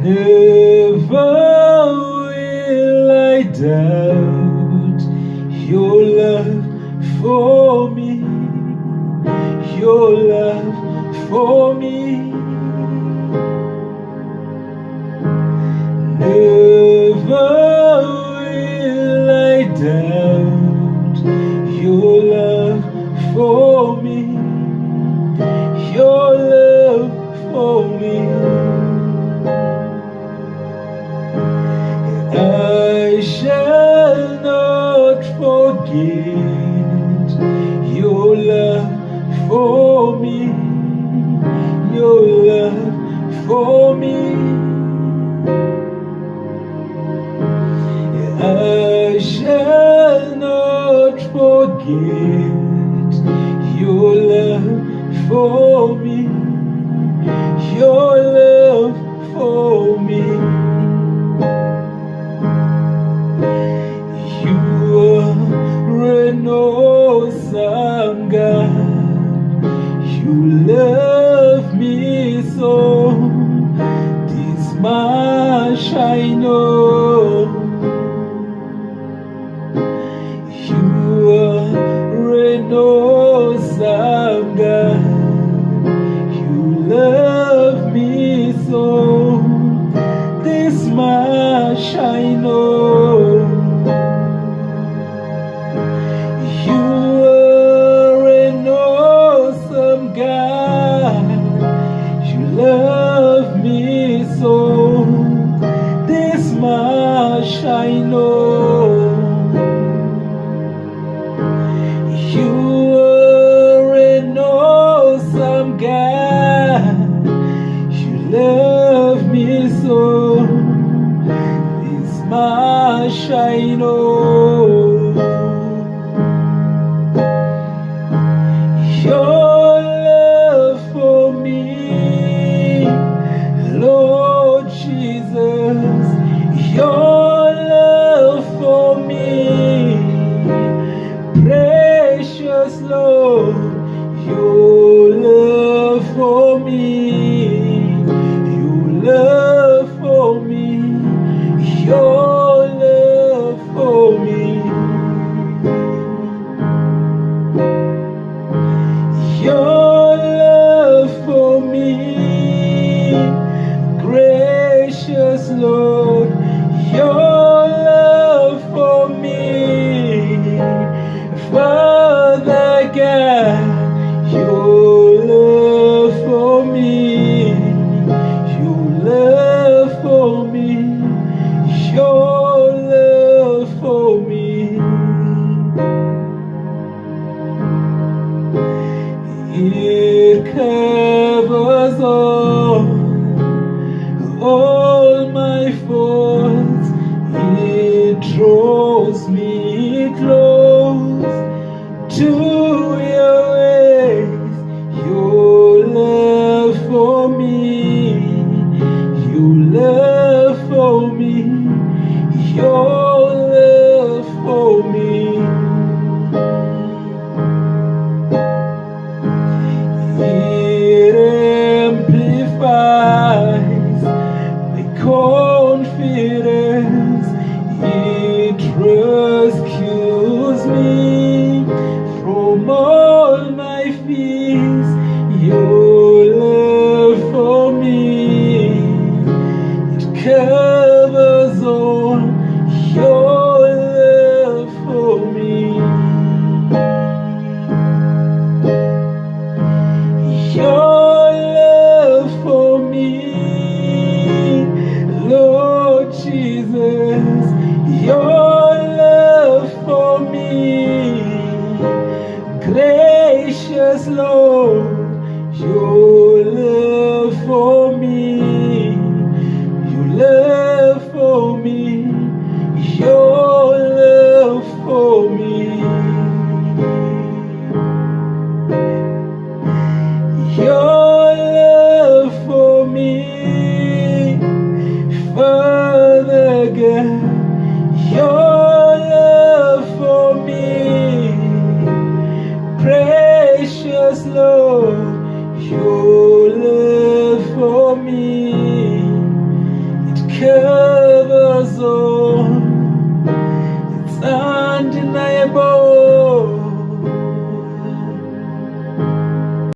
Never will I doubt your love for me, your love for me. Never will I doubt your love for me, your love for me. I shall not forget your love for me, your love for me. I shall not forget your love for me, your love for me. You are an awesome God. You love me so. This much I know. You are an awesome God. You love me so. This much I know. You are an awesome God. You love me so. This much I know. You are an awesome God. You love me so. This much I know. Your love for me, Lord Jesus. Your love for me, precious Lord. Your love for me, your love for me, your love for me. Your love for me, gracious Lord. Your love for me, Father God. Your love for me, your love for me, your love for me. It covers all my faults. It draws me close to your ways. Your love for me, your love for me, your love for me. It amplifies my confidence. It rescues me from all my fears. Your love for me, it covers all. Your love for me. Your love for me, Lord Jesus. Your love for me, gracious Lord. Your love for me, your love for me, your love for me. Your love for me, Father God. Your love for me, precious Lord. Your love for me, covers all.